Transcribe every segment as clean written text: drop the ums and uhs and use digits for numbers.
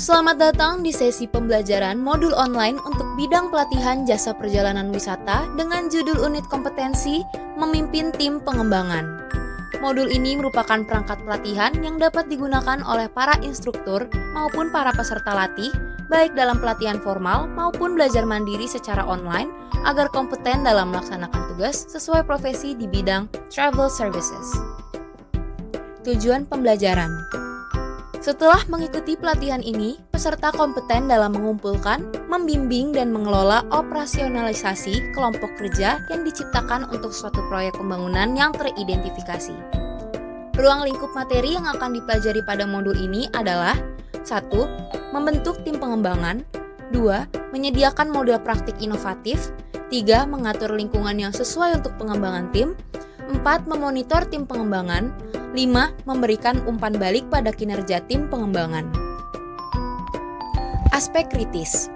Selamat datang di sesi pembelajaran modul online untuk bidang pelatihan jasa perjalanan wisata dengan judul unit kompetensi memimpin tim pengembangan. Modul ini merupakan perangkat pelatihan yang dapat digunakan oleh para instruktur maupun para peserta latih, baik dalam pelatihan formal maupun belajar mandiri secara online, agar kompeten dalam melaksanakan tugas sesuai profesi di bidang travel services. Tujuan pembelajaran. Setelah mengikuti pelatihan ini, peserta kompeten dalam mengumpulkan, membimbing, dan mengelola operasionalisasi kelompok kerja yang diciptakan untuk suatu proyek pembangunan yang teridentifikasi. Ruang lingkup materi yang akan dipelajari pada modul ini adalah 1. Membentuk tim pengembangan 2. Menyediakan model praktik inovatif 3. Mengatur lingkungan yang sesuai untuk pengembangan tim 4. Memonitor tim pengembangan 5. Memberikan umpan balik pada kinerja tim pengembangan. Aspek kritis.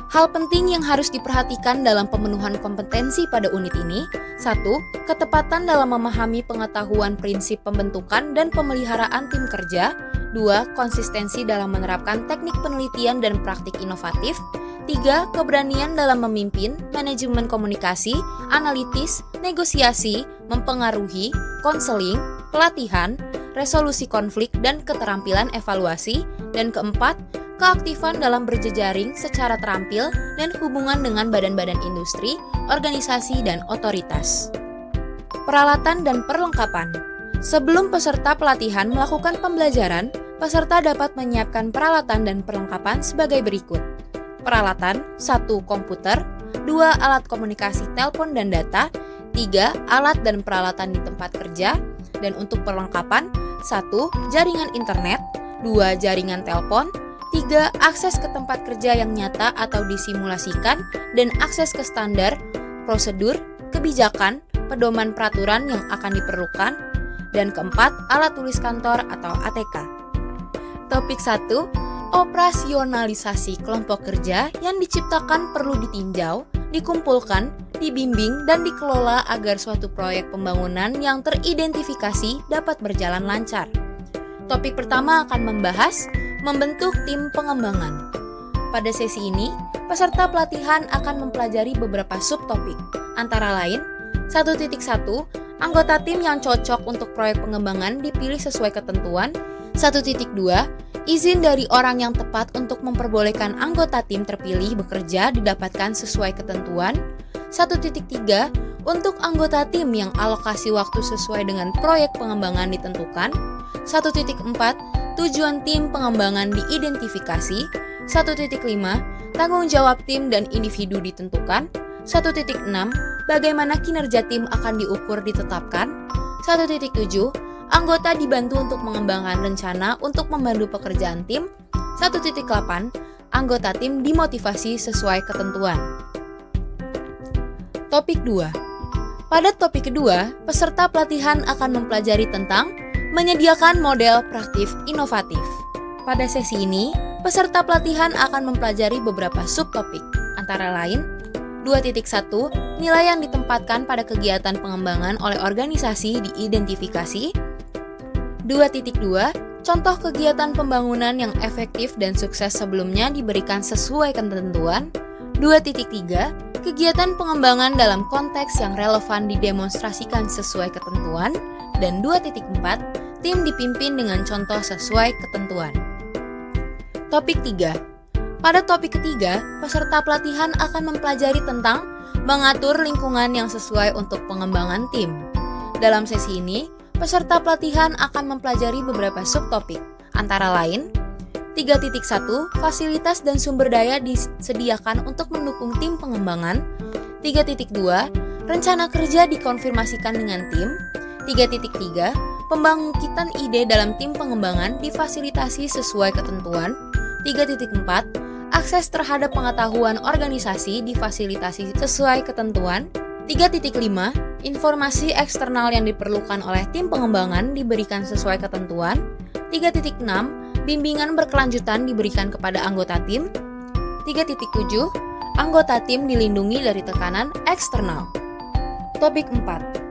Hal penting yang harus diperhatikan dalam pemenuhan kompetensi pada unit ini 1. Ketepatan dalam memahami pengetahuan prinsip pembentukan dan pemeliharaan tim kerja 2. Konsistensi dalam menerapkan teknik penelitian dan praktik inovatif 3. Keberanian dalam memimpin, manajemen komunikasi, analitis, negosiasi, mempengaruhi, konseling, pelatihan, resolusi konflik, dan keterampilan evaluasi. Dan keempat, keaktifan dalam berjejaring secara terampil dan hubungan dengan badan-badan industri, organisasi, dan otoritas. Peralatan dan perlengkapan. Sebelum peserta pelatihan melakukan pembelajaran, peserta dapat menyiapkan peralatan dan perlengkapan sebagai berikut. Peralatan 1. Komputer 2. Alat komunikasi telepon dan data 3. Alat dan peralatan di tempat kerja. Dan untuk perlengkapan 1. Jaringan internet 2. Jaringan telepon 3. Akses ke tempat kerja yang nyata atau disimulasikan dan akses ke standar, prosedur, kebijakan, pedoman peraturan yang akan diperlukan. Dan keempat, alat tulis kantor atau ATK. Topik 1. Operasionalisasi kelompok kerja yang diciptakan perlu ditinjau, dikumpulkan, dibimbing, dan dikelola agar suatu proyek pembangunan yang teridentifikasi dapat berjalan lancar. Topik pertama akan membahas membentuk tim pengembangan. Pada sesi ini, peserta pelatihan akan mempelajari beberapa subtopik, antara lain 1.1. Anggota tim yang cocok untuk proyek pengembangan dipilih sesuai ketentuan 1.2. Izin dari orang yang tepat untuk memperbolehkan anggota tim terpilih bekerja didapatkan sesuai ketentuan 1.3. Untuk anggota tim yang alokasi waktu sesuai dengan proyek pengembangan ditentukan 1.4. Tujuan tim pengembangan diidentifikasi 1.5. Tanggung jawab tim dan individu ditentukan 1.6. Bagaimana kinerja tim akan diukur ditetapkan 1.7. Anggota dibantu untuk mengembangkan rencana untuk membantu pekerjaan tim 1.8. Anggota tim dimotivasi sesuai ketentuan. Topik 2. Pada topik kedua, peserta pelatihan akan mempelajari tentang menyediakan model praktik inovatif. Pada sesi ini, peserta pelatihan akan mempelajari beberapa subtopik, antara lain 2.1. Nilai yang ditempatkan pada kegiatan pengembangan oleh organisasi diidentifikasi 2.2. Contoh kegiatan pembangunan yang efektif dan sukses sebelumnya diberikan sesuai ketentuan 2.3. Kegiatan pengembangan dalam konteks yang relevan didemonstrasikan sesuai ketentuan. Dan 2.4. Tim dipimpin dengan contoh sesuai ketentuan. Topik 3. Pada topik ketiga, peserta pelatihan akan mempelajari tentang mengatur lingkungan yang sesuai untuk pengembangan tim. Dalam sesi ini, peserta pelatihan akan mempelajari beberapa subtopik, antara lain 3.1. Fasilitas dan sumber daya disediakan untuk mendukung tim pengembangan 3.2. Rencana kerja dikonfirmasikan dengan tim 3.3. Pembangkitan ide dalam tim pengembangan difasilitasi sesuai ketentuan 3.4. Akses terhadap pengetahuan organisasi difasilitasi sesuai ketentuan 3.5. Informasi eksternal yang diperlukan oleh tim pengembangan diberikan sesuai ketentuan 3.6. Bimbingan berkelanjutan diberikan kepada anggota tim 3.7. Anggota tim dilindungi dari tekanan eksternal. Topik 4.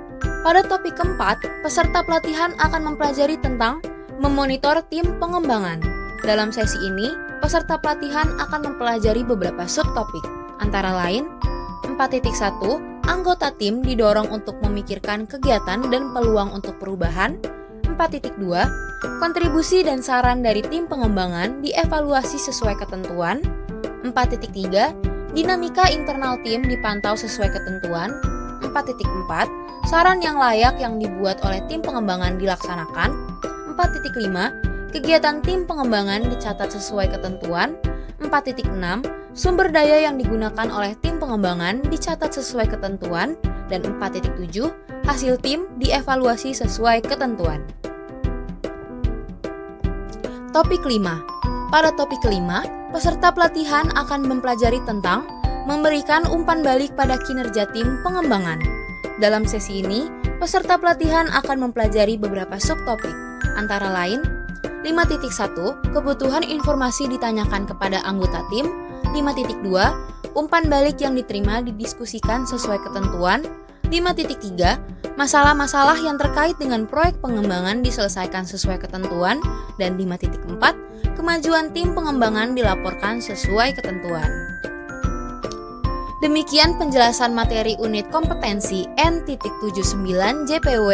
Pada topik keempat, peserta pelatihan akan mempelajari tentang memonitor tim pengembangan. Dalam sesi ini, peserta pelatihan akan mempelajari beberapa subtopik, antara lain 4.1, anggota tim didorong untuk memikirkan kegiatan dan peluang untuk perubahan. 4.2, kontribusi dan saran dari tim pengembangan dievaluasi sesuai ketentuan. 4.3, dinamika internal tim dipantau sesuai ketentuan. 4.4, saran yang layak yang dibuat oleh tim pengembangan dilaksanakan. 4.5, kegiatan tim pengembangan dicatat sesuai ketentuan. 4.6, sumber daya yang digunakan oleh tim pengembangan dicatat sesuai ketentuan. Dan 4.7, hasil tim dievaluasi sesuai ketentuan. Topik 5. Pada topik kelima, peserta pelatihan akan mempelajari tentang memberikan umpan balik pada kinerja tim pengembangan. Dalam sesi ini, peserta pelatihan akan mempelajari beberapa subtopik, antara lain 5.1, kebutuhan informasi ditanyakan kepada anggota tim. 5.2, umpan balik yang diterima didiskusikan sesuai ketentuan. 5.3, masalah-masalah yang terkait dengan proyek pengembangan diselesaikan sesuai ketentuan. Dan 5.4, kemajuan tim pengembangan dilaporkan sesuai ketentuan. Demikian penjelasan materi unit kompetensi N.79 JPW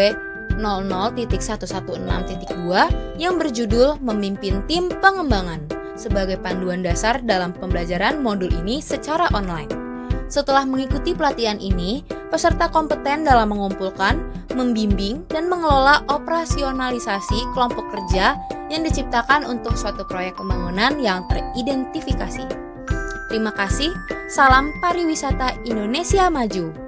00.116.2 yang berjudul Memimpin Tim Pengembangan sebagai panduan dasar dalam pembelajaran modul ini secara online. Setelah mengikuti pelatihan ini, peserta kompeten dalam mengumpulkan, membimbing, dan mengelola operasionalisasi kelompok kerja yang diciptakan untuk suatu proyek pembangunan yang teridentifikasi. Terima kasih. Salam pariwisata Indonesia Maju.